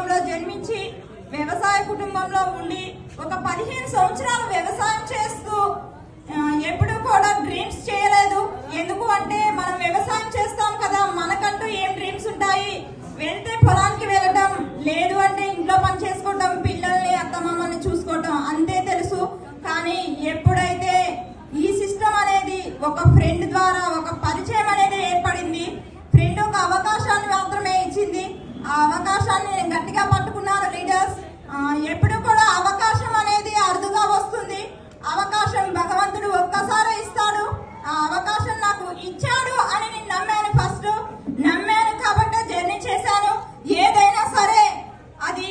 కుటుంబంలో జన్మించి వ్యవసాయ కుటుంబంలో ఉండి ఒక 15 సంవత్సరాలు వ్యవసాయం చేస్తూ ఎప్పుడు కూడా డ్రీమ్స్ చేయలేదు. ఎందుకు అంటే మనం వ్యవసాయం చేస్తాం కదా, మనకంటూ ఏం డ్రీమ్స్ ఉంటాయి? వెళ్తే పొలానికి వెళ్ళటం, లేదు అంటే ఇంట్లో పని చేసుకోవటం, పిల్లల్ని అత్తమామల్ని చూసుకోవటం, అంతే తెలుసు. కానీ ఎప్పుడైతే ఈ సిస్టమ్ అనేది ఒక ఫ్రెండ్ ద్వారా ఒక పరిచయం అనేది ఏర్పడింది, ఫ్రెండ్ ఒక అవకాశాన్ని మాత్రమే ఇచ్చింది. ఆ అవకాశాన్ని నేను గట్టిగా పట్టుకున్నాను లీడర్స్. ఎప్పుడు కూడా అవకాశం అనేది అరుదుగా వస్తుంది. అవకాశం భగవంతుడు ఒక్కసారి ఇస్తాడు. ఆ అవకాశం నాకు ఇచ్చాడు అని నేను నమ్మాను. ఫస్ట్ నమ్మాను కాబట్టి జర్నీ చేశాను. ఏదైనా సరే అది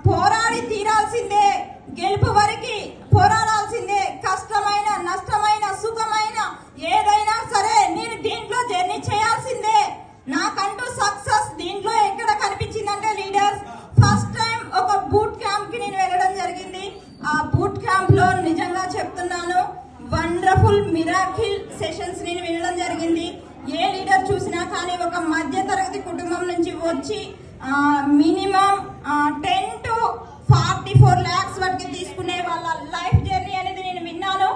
పోరాడి తీరాల్సిందే, గెలుపు వరకు పోరాడాల్సిందే. కష్టమైన, నష్టమైన, సుఖమైన ఏదైనా సరే నేను దీంట్లో జర్నీ చేయాల్సిందే. నాకంటూ సక్సెస్ దీంట్లో ఎక్కడ కనిపించిందంటే లీడర్స్, ఫస్ట్ టైం ఒక బూట్ క్యాంప్ కి నేను వెళ్ళడం జరిగింది. ఆ బూట్ క్యాంప్ లో నిజంగా చెప్తున్నాను, వండర్ఫుల్ మిరాకిల్ సెషన్స్ నేను వినడం జరిగింది. ఏ లీడర్ చూసినా కానీ ఒక మధ్య తరగతి కుటుంబం నుంచి వచ్చి మినిమం 10 to 44 lakhs వరకు తీసుకునే వాళ్ళ లైఫ్ జర్నీ అనేది నేను విన్నాను.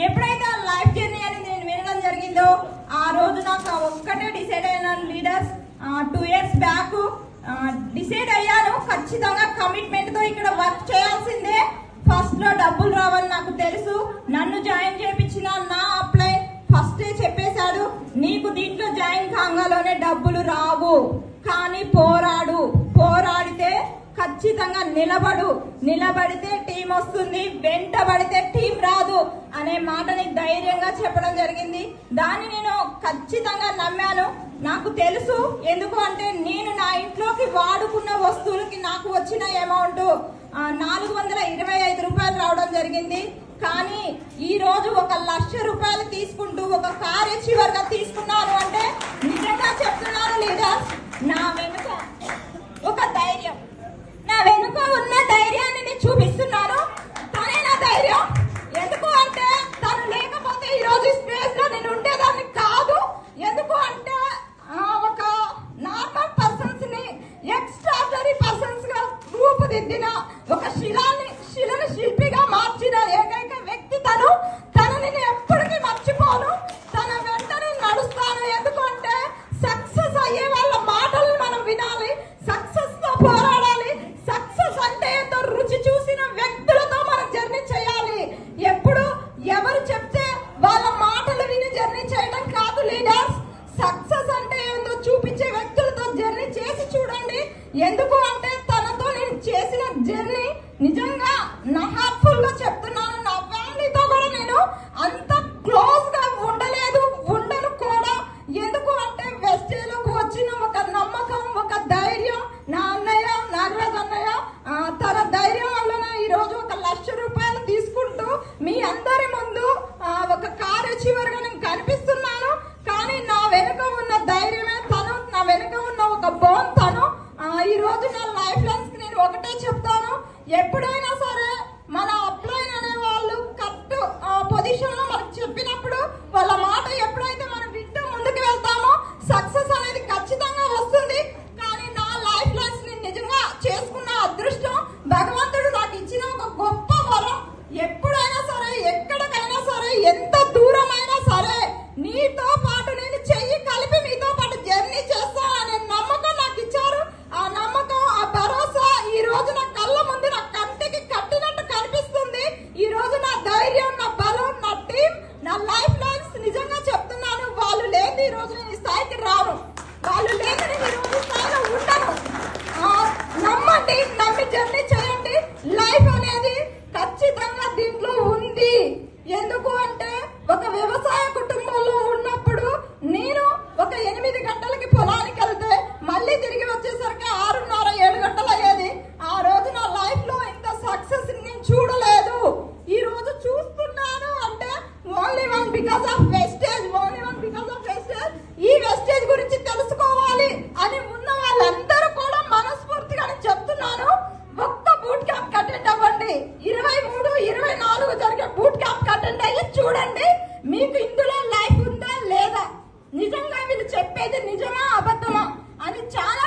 ఎప్పుడైతే ఆ లైఫ్ జర్నీ అనేది నేను వినడం జరిగిందో ఆ రోజు నాకు ఒక్కటే డిసైడ్ అయినాను లీడర్స్. 2 years బ్యాక్ డిసైడ్ అయ్యాను, ఖచ్చితంగా కమిట్మెంట్ తో ఇక్కడ వర్క్ చేయాల్సిందే. ఫస్ట్ లో డబ్బులు రావని నాకు తెలుసు. నన్ను జాయిన్ చేయించిన నా అప్లై ఫస్టే చెప్పేశాడు, నీకు దీంట్లో జాయిన్ కాగాలోనే డబ్బులు రావు, కానీ పోరాడు, పోరాడితే ఖచ్చితంగా నిలబడితే టీం వస్తుంది, వెంటబడితే టీం రాదు అనే మాటని ధైర్యంగా చెప్పడం జరిగింది. దాన్ని నేను ఖచ్చితంగా నమ్మాను. నాకు తెలుసు, ఎందుకు అంటే నేను నా ఇంట్లోకి వాడుకున్న వస్తువులకి నాకు వచ్చిన అమౌంట్ 425 రూపాయలు రావడం జరిగింది. కానీ ఈ రోజు 1,00,000 రూపాయలు తీసుకుంటూ ఒక కార్ అచీవర్ గా తీసుకున్నాను అంటే నిజంగా చెప్తున్నాను లీడర్స్, నా వెనుక ఒక ధైర్యం, నా వెనుక ఉన్న ధైర్యాన్ని నేను చూపిస్తున్నాను. తనే నా ధైర్యం. ఎందుకు అంటే తను లేకపోతే ఈ రోజు స్పేస్ లో నేను ఉండేదాన్ని కాదు. ఎందుకు అంటే ఒక నార్మల్ పర్సన్స్ ని ఎక్స్ట్రాడనరీ పర్సన్స్ గా రూపుదిద్దిన, ఒక శిలను శిల్పిగా మార్చిన ఏకైక వ్యక్తి తను. తనని నేను ఎప్పటికీ మర్చిపోను, తన వెంటనే నడుస్తాను. ఎందుకంటే సక్సెస్ అయ్యే వాళ్ళ మాటల్ని మనం వినాలి, సక్సెస్ తో పోరాడాలి. సక్సెస్ అంటే ఏంటో రుచి చూసిన వ్యక్తులతో మనం జర్నీ చేయాలి. ఎప్పుడు ఎవరు చెప్తే వాళ్ళ మాటలు విని జర్నీ చేయడం కాదు లీడర్స్. సక్సెస్ అంటే ఏంటో చూపించే వ్యక్తులతో జర్నీ చేసి చూడండి. ఎందుకు అంటే తనతో నేను చేసిన జర్నీ నిజంగా నా హార్ట్ఫుల్ గా చెప్తున్నాను. నా ఫ్యామిలీతో కూడా నేను అంత క్లోజ్ గా ఉండను కూడా. ఎందుకు అంటే వెస్టేజ్లోకి వచ్చిన ఒక నమ్మకం, ఒక ధైర్యం, నా అన్నయ్య నాగరాజ్ అన్నయ్య తన ధైర్యం వలన ఈ రోజు 1,00,000 రూపాయలు తీసుకుంటూ మీ అందరి ముందు ఒక కార్ అచీవర్ గా నేను కనిపిస్తున్నాను. కానీ నా వెనుక ఉన్న ధైర్యమే తను, నా వెనుక ఉన్న ఒక బోన్ తను. ఈ రోజు నా లైఫ్ లైన్స్ కి నేను ఒకటే చెప్తాను, ఎప్పుడైనా సరే మన అప్లైన్ అనే వాళ్ళు కరెక్ట్ పొజిషన్ లో మనకు చెప్పినప్పుడు వాళ్ళ మాట ఎప్పుడైతే మనం వింటూ ముందుకు వెళ్తామో సక్సెస్ అనేది ఖచ్చితంగా వస్తుంది. కానీ నా లైఫ్ లైన్స్ ని నిజంగా చేసుకున్న అదృష్టం భగవంతుడు నాకు ఇచ్చిన ఒక గొప్ప వరం. ఎప్పుడైనా సరే, ఎక్కడికైనా సరే, ఎంత దూరమైనా సరే నీతో పాటు నేను చెయ్యి కలిపి మీతో పాటు జర్నీ చేస్తా అనే నమ్మకం నాకు ఇచ్చారు. ఆ నమ్మకం, ఆ భరోసా ఈ రోజు నా కళ్ళ ముందు నా కంటికి కట్టినట్టు కనిపిస్తుంది. ఈ రోజు నా ధైర్యం, నా బలం, నా టీం, నా లైఫ్ లైన్స్ నిజంగా చెప్తున్నాను, వాళ్ళు లేని ఈ రోజు నేను ఈ స్థాయికి రాను, వాళ్ళు లేని నేను ఈ రోజు స్థాయిలో ఉండను. నమ్మండి, నమ్మి జర్నీ చేయండి. లైఫ్ అనేది ఖచ్చితంగా దీంట్లో ఉంది. ఎందుకు అంటే ఒక వ్యవసాయ కుటుంబంలో ఉన్నప్పుడు నేను ఒక 8 గంటలకి పొలానికి వెళ్తే మళ్ళీ తిరిగి వచ్చేసరికి 6:30, 7 గంటలు అయ్యేది. ఆ రోజు నా లైఫ్ లో ఇంత సక్సెస్ నేను చూడలేదు. ఈ రోజు చూస్తున్నాను అంటే only one because of wastage, only one because of wastage. ఈ వెస్టేజ్ గురించి తెలుసుకోవాలి అని ఉన్న వాళ్ళందరూ కూడా మనస్ఫూర్తిగా నేను చెప్తున్నాను, ఒక్క బూట్ క్యాంప్ అటెండ్ అవ్వండి. 23, 24 జరిగే బూట్ క్యాంప్ అటెండ్ అయ్యి చూడండి, మీకు ఇందులో లైఫ్ ఉందా లేదా, నిజంగా వీళ్ళు చెప్పేది నిజమా అబద్ధమా అని చాలా